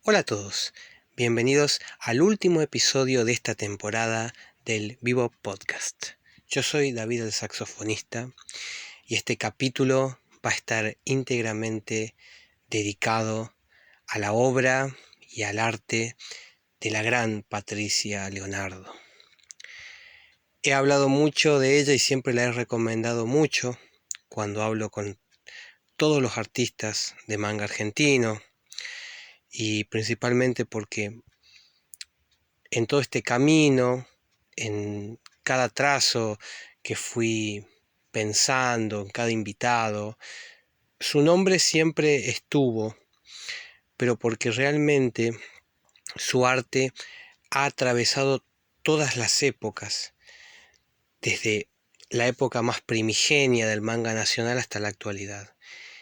Hola a todos, bienvenidos al último episodio de esta temporada del Vivo Podcast. Yo soy David el saxofonista y este capítulo va a estar íntegramente dedicado a la obra y al arte de la gran Patricia Leonardo. He hablado mucho de ella y siempre la he recomendado mucho cuando hablo con todos los artistas de manga argentino, y principalmente porque en todo este camino, en cada trazo que fui pensando, en cada invitado, su nombre siempre estuvo, pero porque realmente su arte ha atravesado todas las épocas, desde la época más primigenia del manga nacional hasta la actualidad.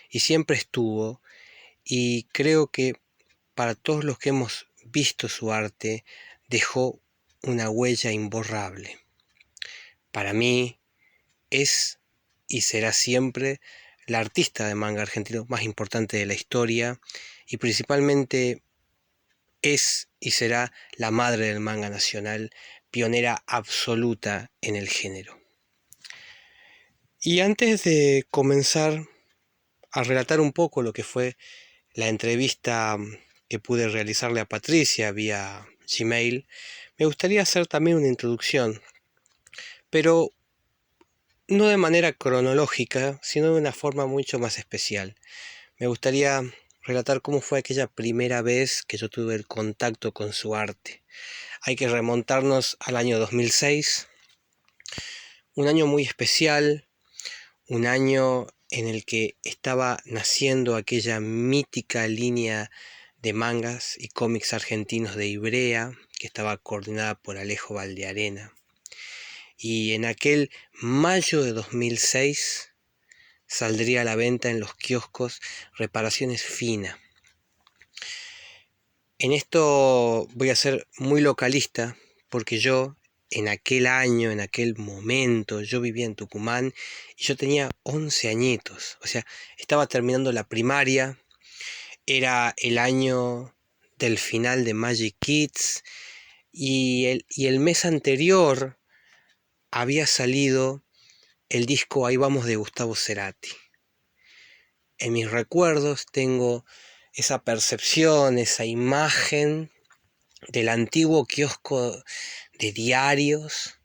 Y siempre estuvo, y creo que para todos los que hemos visto su arte, dejó una huella imborrable. Para mí es y será siempre la artista de manga argentino más importante de la historia, y principalmente es y será la madre del manga nacional, pionera absoluta en el género. Y antes de comenzar a relatar un poco lo que fue la entrevista que pude realizarle a Patricia vía Gmail, me gustaría hacer también una introducción, pero no de manera cronológica, sino de una forma mucho más especial. Me gustaría relatar cómo fue aquella primera vez que yo tuve el contacto con su arte. Hay que remontarnos al año 2006, un año muy especial, un año en el que estaba naciendo aquella mítica línea de mangas y cómics argentinos de Ivrea, que estaba coordinada por Alejo Valdearena. Y en aquel mayo de 2006 saldría a la venta en los kioscos Reparaciones Fina. En esto voy a ser muy localista, porque yo en aquel año, en aquel momento, yo vivía en Tucumán y yo tenía 11 añitos. O sea, estaba terminando la primaria, era el año del final de Magic Kids, y el mes anterior había salido el disco Ahí Vamos de Gustavo Cerati. En mis recuerdos tengo esa percepción, esa imagen del antiguo kiosco de diarios,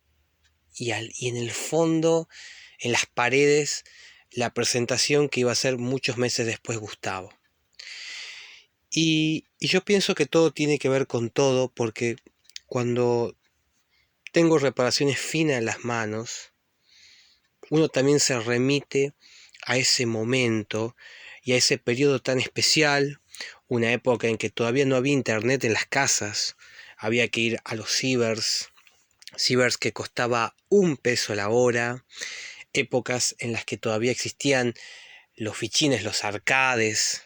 y en el fondo, en las paredes, la presentación que iba a hacer muchos meses después Gustavo. Y yo pienso que todo tiene que ver con todo, porque cuando tengo Reparaciones Finas en las manos, uno también se remite a ese momento y a ese periodo tan especial, una época en que todavía no había internet en las casas, había que ir a los cibers que costaba $1 la hora, épocas en las que todavía existían los fichines, los arcades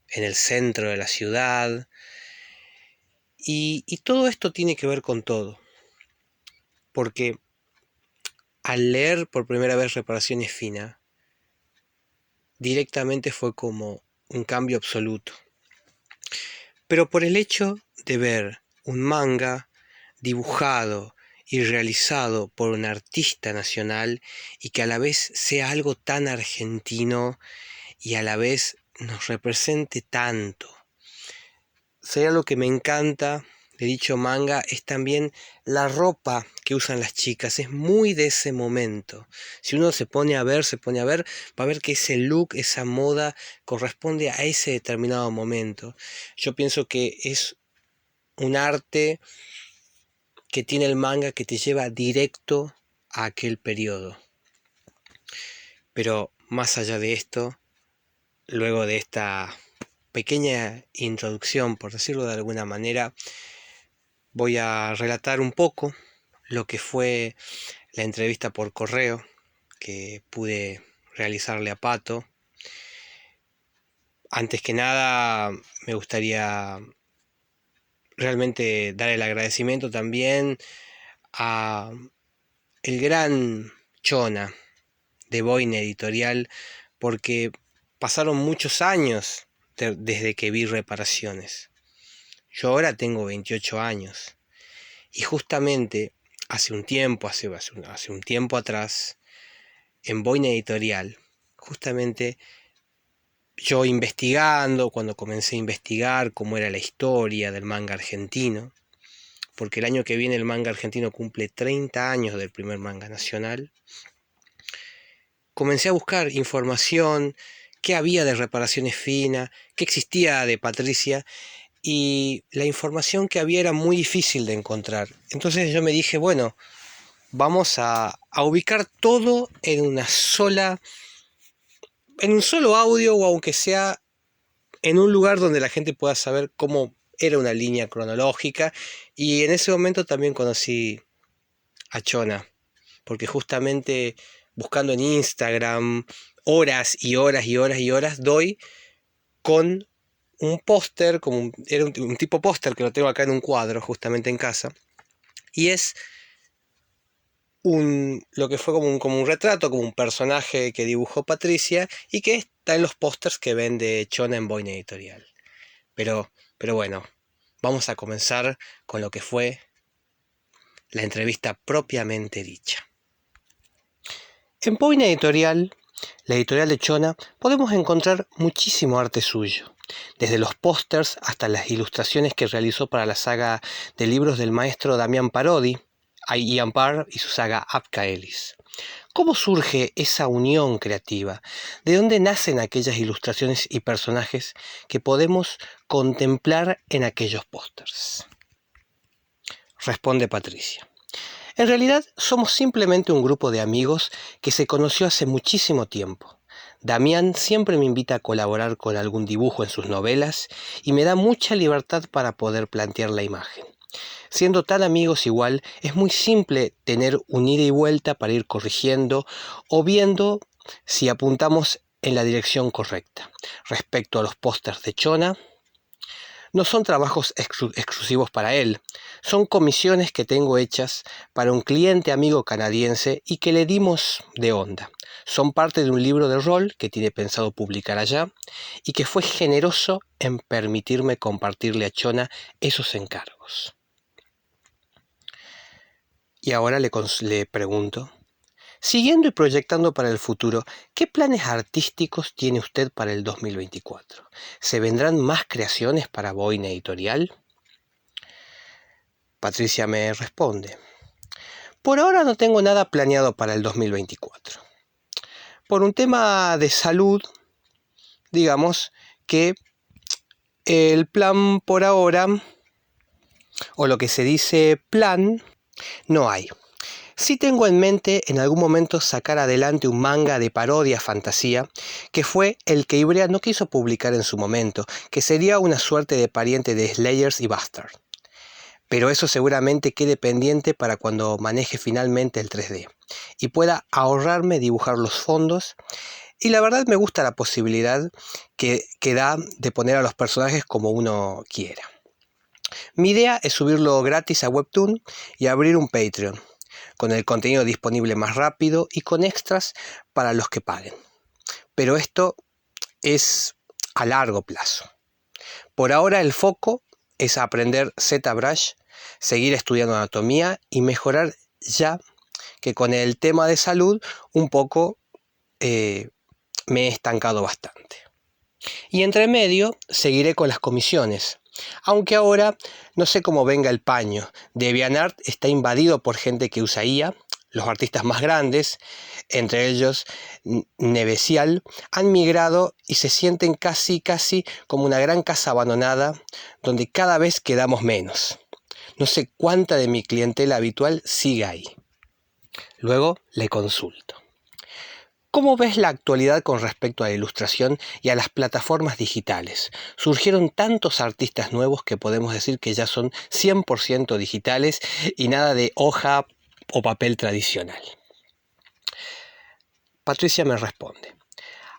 en el centro de la ciudad, y todo esto tiene que ver con todo, porque al leer por primera vez Reparaciones Finas, directamente fue como un cambio absoluto. Pero por el hecho de ver un manga dibujado y realizado por un artista nacional, y que a la vez sea algo tan argentino y a la vez nos represente tanto. Sería lo que me encanta de dicho manga, es también la ropa que usan las chicas, es muy de ese momento. Si uno se pone a ver, va a ver que ese look, esa moda, corresponde a ese determinado momento. Yo pienso que es un arte que tiene el manga que te lleva directo a aquel periodo. Pero más allá de esto, luego de esta pequeña introducción, por decirlo de alguna manera, voy a relatar un poco lo que fue la entrevista por correo que pude realizarle a Pato. Antes que nada, me gustaría realmente dar el agradecimiento también a el gran Chona de Boina Editorial, porque pasaron muchos años desde que vi Reparaciones. Yo ahora tengo 28 años y justamente hace un tiempo atrás, en Boina Editorial, justamente yo investigando, cuando comencé a investigar cómo era la historia del manga argentino, porque el año que viene el manga argentino cumple 30 años del primer manga nacional, comencé a buscar información, qué había de Reparaciones Fina, qué existía de Patricia, y la información que había era muy difícil de encontrar. Entonces yo me dije, bueno, vamos a ubicar todo en un solo audio, o aunque sea en un lugar donde la gente pueda saber cómo era una línea cronológica. Y en ese momento también conocí a Chona, porque justamente buscando en Instagram horas y horas y horas y horas doy con un póster, era un tipo póster que lo tengo acá en un cuadro justamente en casa, y es lo que fue como un retrato, como un personaje que dibujó Patricia y que está en los pósters que vende Chona en Boina Editorial. Pero bueno, vamos a comenzar con lo que fue la entrevista propiamente dicha. En Boina Editorial, la editorial de Chona, podemos encontrar muchísimo arte suyo, desde los pósters hasta las ilustraciones que realizó para la saga de libros del maestro Damián Parodi, Ian Parr y su saga Apcaelis. ¿Cómo surge esa unión creativa? ¿De dónde nacen aquellas ilustraciones y personajes que podemos contemplar en aquellos pósters? Responde Patricia. En realidad somos simplemente un grupo de amigos que se conoció hace muchísimo tiempo. Damián siempre me invita a colaborar con algún dibujo en sus novelas y me da mucha libertad para poder plantear la imagen. Siendo tan amigos igual, es muy simple tener un ida y vuelta para ir corrigiendo o viendo si apuntamos en la dirección correcta. Respecto a los pósters de Chona, no son trabajos exclusivos para él, son comisiones que tengo hechas para un cliente amigo canadiense y que le dimos de onda. Son parte de un libro de rol que tiene pensado publicar allá y que fue generoso en permitirme compartirle a Chona esos encargos. Y ahora le pregunto, siguiendo y proyectando para el futuro, ¿qué planes artísticos tiene usted para el 2024? ¿Se vendrán más creaciones para Boina Editorial? Patricia me responde, por ahora no tengo nada planeado para el 2024. Por un tema de salud, digamos que el plan por ahora, o lo que se dice plan, no hay. Sí tengo en mente en algún momento sacar adelante un manga de parodia fantasía, que fue el que Ibrea no quiso publicar en su momento, que sería una suerte de pariente de Slayers y Bastard. Pero eso seguramente quede pendiente para cuando maneje finalmente el 3D y pueda ahorrarme dibujar los fondos. Y la verdad me gusta la posibilidad que da de poner a los personajes como uno quiera. Mi idea es subirlo gratis a Webtoon y abrir un Patreon, con el contenido disponible más rápido y con extras para los que paguen. Pero esto es a largo plazo. Por ahora el foco es aprender ZBrush, seguir estudiando anatomía y mejorar, ya que con el tema de salud un poco me he estancado bastante. Y entre medio seguiré con las comisiones, aunque ahora no sé cómo venga el paño. DeviantArt está invadido por gente que usa IA. Los artistas más grandes, entre ellos Nevesial, han migrado y se sienten casi como una gran casa abandonada donde cada vez quedamos menos. No sé cuánta de mi clientela habitual sigue ahí. Luego le consulto. ¿Cómo ves la actualidad con respecto a la ilustración y a las plataformas digitales? Surgieron tantos artistas nuevos que podemos decir que ya son 100% digitales y nada de hoja o papel tradicional. Patricia me responde,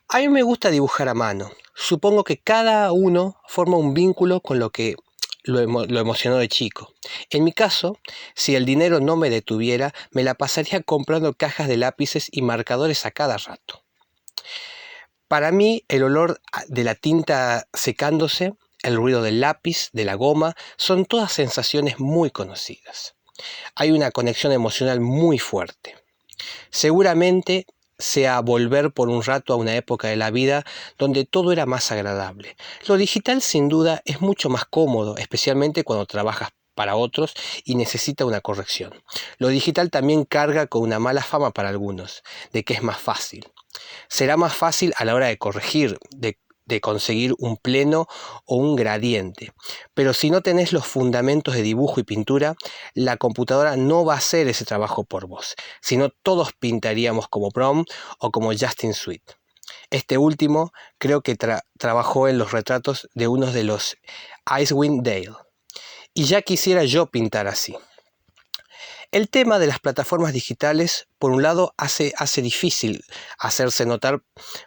a mí me gusta dibujar a mano. Supongo que cada uno forma un vínculo con lo que lo emocionó de chico. En mi caso, si el dinero no me detuviera, me la pasaría comprando cajas de lápices y marcadores a cada rato. Para mí, el olor de la tinta secándose, el ruido del lápiz, de la goma, son todas sensaciones muy conocidas. Hay una conexión emocional muy fuerte. Seguramente sea volver por un rato a una época de la vida donde todo era más agradable. Lo digital sin duda es mucho más cómodo, especialmente cuando trabajas para otros y necesita una corrección. Lo digital también carga con una mala fama para algunos, de que es más fácil. Será más fácil a la hora de corregir, de conseguir un pleno o un gradiente. Pero si no tenés los fundamentos de dibujo y pintura, la computadora no va a hacer ese trabajo por vos, sino todos pintaríamos como Brom o como Justin Sweet. Este último creo que trabajó en los retratos de uno de los Icewind Dale. Y ya quisiera yo pintar así. El tema de las plataformas digitales, por un lado, hace difícil hacerse notar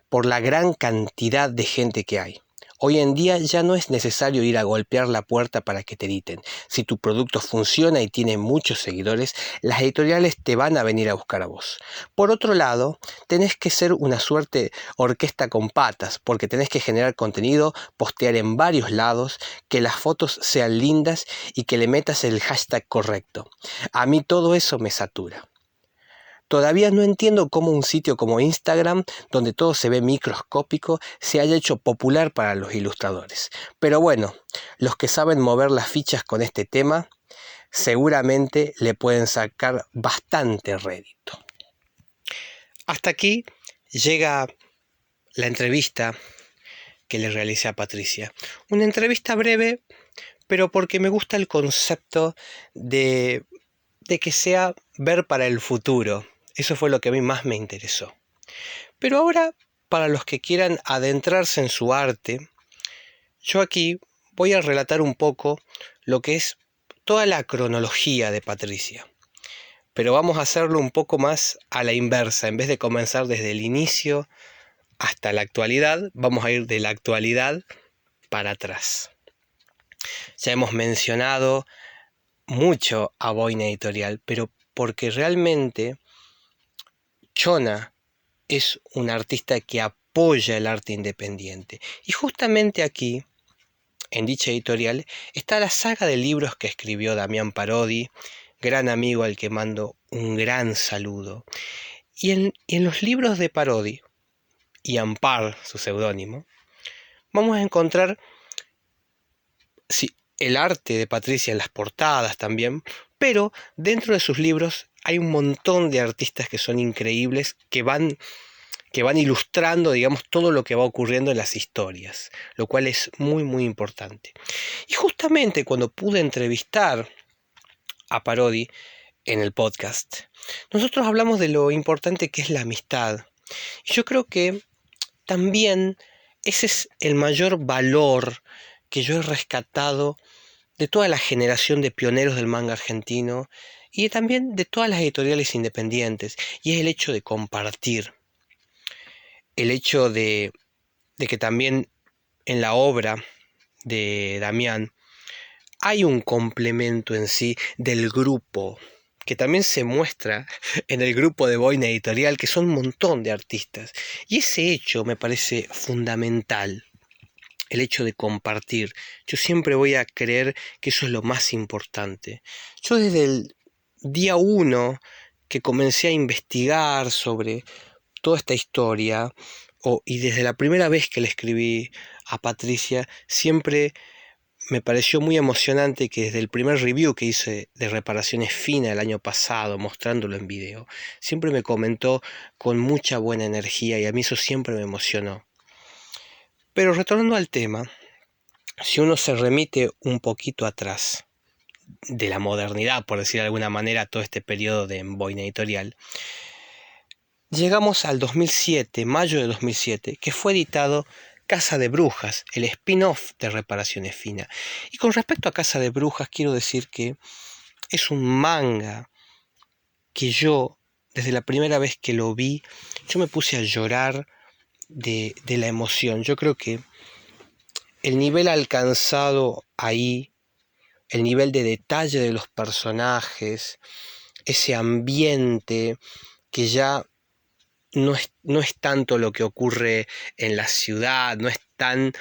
por la gran cantidad de gente que hay. Hoy en día ya no es necesario ir a golpear la puerta para que te editen. Si tu producto funciona y tiene muchos seguidores, las editoriales te van a venir a buscar a vos. Por otro lado, tenés que ser una suerte orquesta con patas, porque tenés que generar contenido, postear en varios lados, que las fotos sean lindas y que le metas el hashtag correcto. A mí todo eso me satura. Todavía no entiendo cómo un sitio como Instagram, donde todo se ve microscópico, se haya hecho popular para los ilustradores. Pero bueno, los que saben mover las fichas con este tema, seguramente le pueden sacar bastante rédito. Hasta aquí llega la entrevista que le realicé a Patricia. Una entrevista breve, pero porque me gusta el concepto de que sea ver para el futuro. Eso fue lo que a mí más me interesó. Pero ahora, para los que quieran adentrarse en su arte, yo aquí voy a relatar un poco lo que es toda la cronología de Patricia. Pero vamos a hacerlo un poco más a la inversa. En vez de comenzar desde el inicio hasta la actualidad, vamos a ir de la actualidad para atrás. Ya hemos mencionado mucho a Boina Editorial, pero porque realmente Chona es un artista que apoya el arte independiente. Y justamente aquí, en dicha editorial, está la saga de libros que escribió Damián Parodi, gran amigo al que mando un gran saludo. Y en los libros de Parodi, y Ampar, su seudónimo, vamos a encontrar el arte de Patricia en las portadas también, pero dentro de sus libros hay un montón de artistas que son increíbles, que van ilustrando, digamos, todo lo que va ocurriendo en las historias, lo cual es muy, muy importante. Y justamente cuando pude entrevistar a Parodi en el podcast, nosotros hablamos de lo importante que es la amistad. Y yo creo que también ese es el mayor valor que yo he rescatado de toda la generación de pioneros del manga argentino y también de todas las editoriales independientes, y es el hecho de compartir. El hecho de que también en la obra de Damián hay un complemento en sí del grupo, que también se muestra en el grupo de Boina Editorial, que son un montón de artistas. Y ese hecho me parece fundamental, el hecho de compartir. Yo siempre voy a creer que eso es lo más importante. Yo desde el día 1 que comencé a investigar sobre toda esta historia, y desde la primera vez que le escribí a Patricia, siempre me pareció muy emocionante que desde el primer review que hice de Reparaciones Fina el año pasado, mostrándolo en video, siempre me comentó con mucha buena energía y a mí eso siempre me emocionó. Pero retornando al tema, si uno se remite un poquito atrás de la modernidad, por decir de alguna manera, todo este periodo de Boina Editorial, llegamos al 2007, mayo de 2007, que fue editado Casa de Brujas, el spin-off de Reparaciones Fina. Y con respecto a Casa de Brujas, quiero decir que es un manga que yo, desde la primera vez que lo vi, yo me puse a llorar de la emoción. Yo creo que el nivel alcanzado ahí, el nivel de detalle de los personajes, ese ambiente que ya no es tanto lo que ocurre en la ciudad, no es tan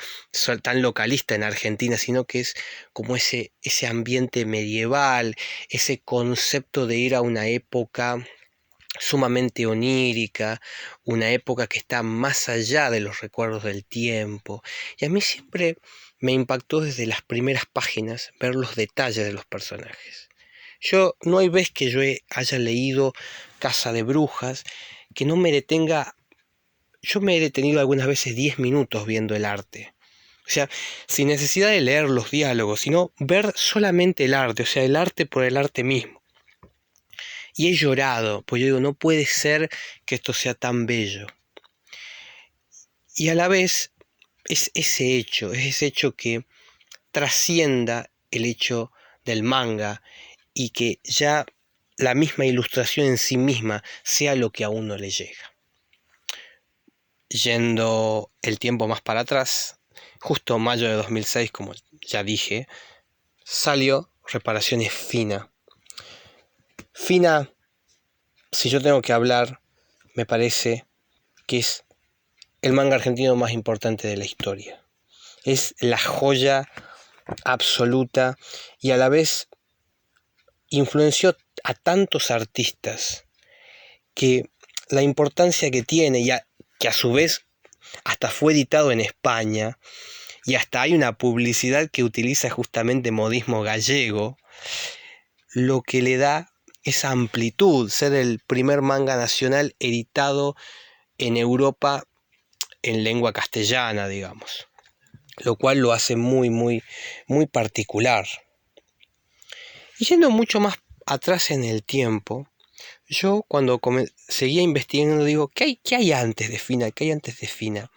localista en Argentina, sino que es como ese ambiente medieval, ese concepto de ir a una época sumamente onírica, una época que está más allá de los recuerdos del tiempo. Y a mí siempre me impactó desde las primeras páginas ver los detalles de los personajes. No hay vez que yo haya leído Casa de Brujas que no me detenga. Yo me he detenido algunas veces 10 minutos viendo el arte. O sea, sin necesidad de leer los diálogos, sino ver solamente el arte, o sea, el arte por el arte mismo. Y he llorado, pues yo digo, no puede ser que esto sea tan bello. Y a la vez es ese hecho que trascienda el hecho del manga y que ya la misma ilustración en sí misma sea lo que a uno le llega. Yendo el tiempo más para atrás, justo en mayo de 2006, como ya dije, salió Reparaciones Fina. Fina, si yo tengo que hablar, me parece que es el manga argentino más importante de la historia. Es la joya absoluta y a la vez influenció a tantos artistas que la importancia que tiene que a su vez hasta fue editado en España y hasta hay una publicidad que utiliza justamente modismo gallego, lo que le da esa amplitud, ser el primer manga nacional editado en Europa en lengua castellana, digamos, lo cual lo hace muy, muy, muy particular. Y yendo mucho más atrás en el tiempo, yo cuando seguía investigando digo, ¿qué hay antes de Fina? ¿Qué hay antes de Fina?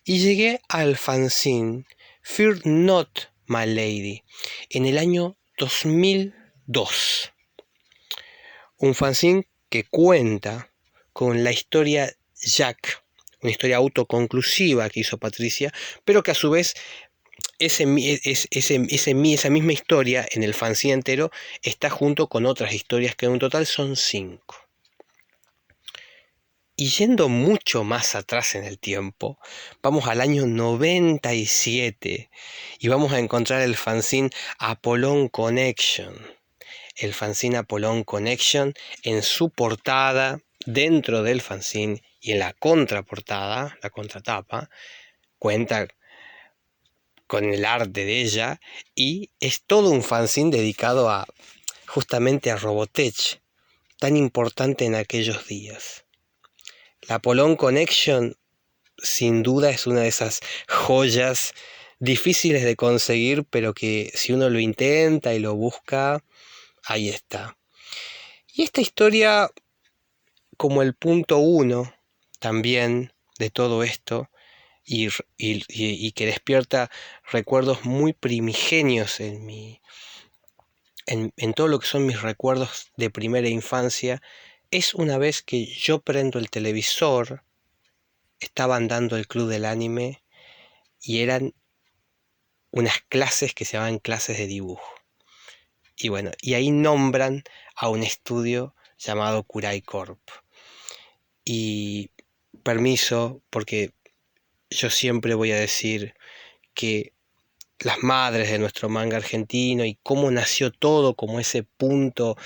Y llegué al fanzine Fear Not My Lady en el año 2002. Un fanzine que cuenta con la historia Jack, una historia autoconclusiva que hizo Patricia, pero que a su vez esa misma historia en el fanzine entero está junto con otras historias que en un total son 5. Y yendo mucho más atrás en el tiempo, vamos al año 97 y vamos a encontrar el fanzine Apollon Connection. El fanzine Apollon Connection en su portada, dentro del fanzine y en la contraportada, la contratapa, cuenta con el arte de ella y es todo un fanzine dedicado justamente a Robotech, tan importante en aquellos días. La Apollon Connection sin duda es una de esas joyas difíciles de conseguir, pero que si uno lo intenta y lo busca, ahí está. Y esta historia, como el punto 1 también de todo esto, y que despierta recuerdos muy primigenios en todo lo que son mis recuerdos de primera infancia, es una vez que yo prendo el televisor, estaban dando el Club del Anime y eran unas clases que se llamaban clases de dibujo. Y bueno, y ahí nombran a un estudio llamado Kurai Corp. Y permiso, porque yo siempre voy a decir que las madres de nuestro manga argentino y cómo nació todo, como ese punto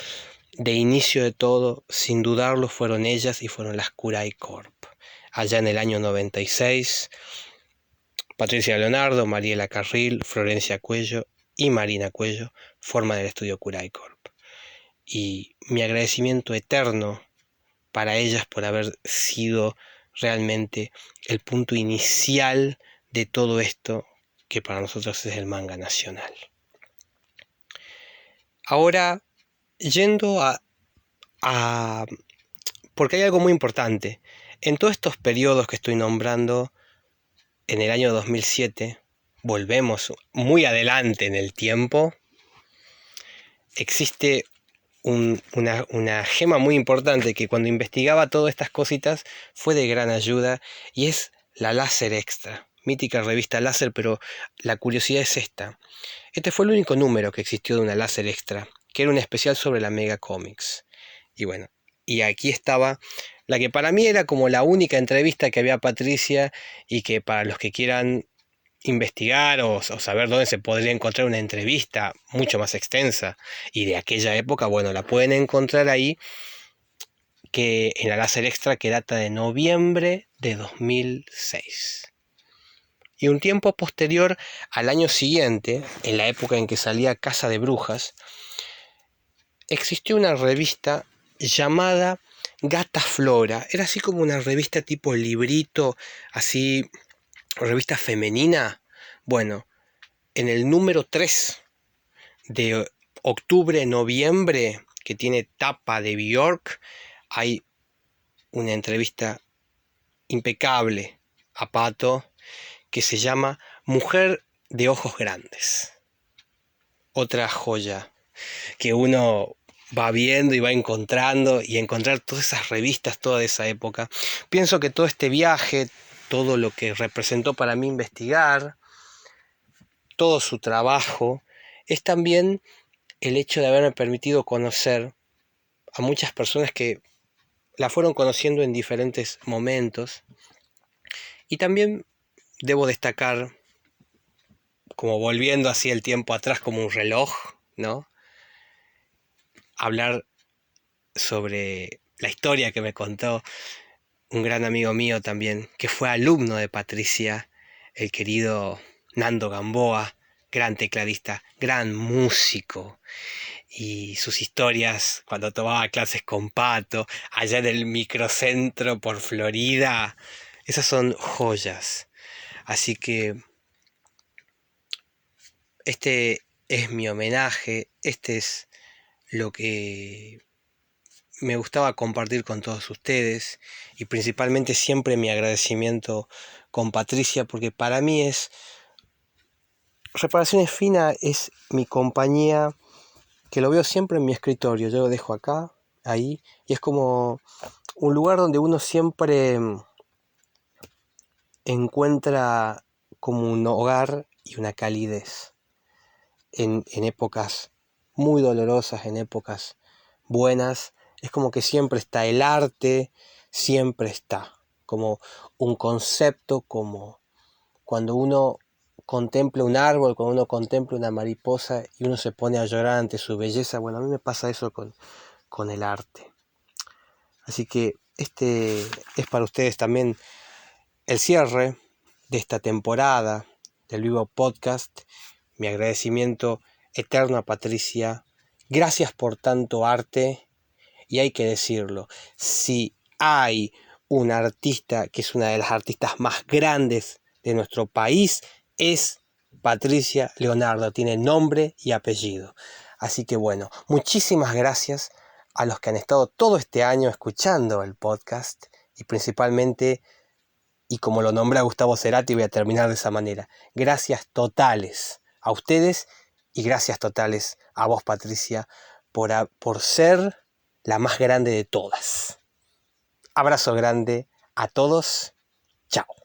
de inicio de todo, sin dudarlo fueron ellas y fueron las Kurai Corp. Allá en el año 96, Patricia Leonardo, Mariela Carril, Florencia Cuello y Marina Cuello forman el estudio Kurai Corp. Y mi agradecimiento eterno para ellas por haber sido realmente el punto inicial de todo esto que para nosotros es el manga nacional. Ahora, yendo porque hay algo muy importante. En todos estos periodos que estoy nombrando, en el año 2007, volvemos muy adelante en el tiempo, existe una gema muy importante que cuando investigaba todas estas cositas fue de gran ayuda, y es la Láser Extra, mítica revista Láser, pero la curiosidad es esta. Este fue el único número que existió de una Láser Extra, que era un especial sobre la Mega Comics. Y bueno, y aquí estaba la que para mí era como la única entrevista que había a Patricia, y que para los que quieran investigar o saber dónde se podría encontrar una entrevista mucho más extensa y de aquella época, bueno, la pueden encontrar ahí, que en la Láser Extra, que data de noviembre de 2006. Y un tiempo posterior, al año siguiente, en la época en que salía Casa de Brujas, existió una revista llamada Gata Flora. Era así como una revista tipo librito, así, revista femenina. Bueno, en el número 3 de octubre-noviembre, que tiene tapa de Bjork, hay una entrevista impecable a Pato que se llama Mujer de Ojos Grandes. Otra joya que uno va viendo y va encontrando, y encontrar todas esas revistas, toda esa época. Pienso que todo este viaje, todo lo que representó para mí investigar, todo su trabajo, es también el hecho de haberme permitido conocer a muchas personas que la fueron conociendo en diferentes momentos. Y también debo destacar, como volviendo así el tiempo atrás como un reloj, ¿no? Hablar sobre la historia que me contó un gran amigo mío también, que fue alumno de Patricia, el querido Nando Gamboa, gran tecladista, gran músico, y sus historias cuando tomaba clases con Pato, allá en el microcentro por Florida, esas son joyas. Así que este es mi homenaje, este es lo que me gustaba compartir con todos ustedes, y principalmente siempre mi agradecimiento con Patricia, porque para mí es Reparaciones Fina, es mi compañía, que lo veo siempre en mi escritorio. Yo lo dejo acá, ahí, y es como un lugar donde uno siempre encuentra como un hogar y una calidez en épocas muy dolorosas, en épocas buenas. Es como que siempre está el arte, siempre está como un concepto, como cuando uno contempla un árbol, cuando uno contempla una mariposa y uno se pone a llorar ante su belleza. Bueno, a mí me pasa eso con el arte. Así que este es para ustedes también el cierre de esta temporada del Vivo Podcast. Mi agradecimiento eterno a Patricia. Gracias por tanto arte. Y hay que decirlo, si hay un artista que es una de las artistas más grandes de nuestro país, es Patricia Leonardo. Tiene nombre y apellido. Así que bueno, muchísimas gracias a los que han estado todo este año escuchando el podcast, y principalmente, y como lo nombra Gustavo Cerati, voy a terminar de esa manera, gracias totales a ustedes, y gracias totales a vos, Patricia, por ser la más grande de todas. Abrazo grande a todos. Chao.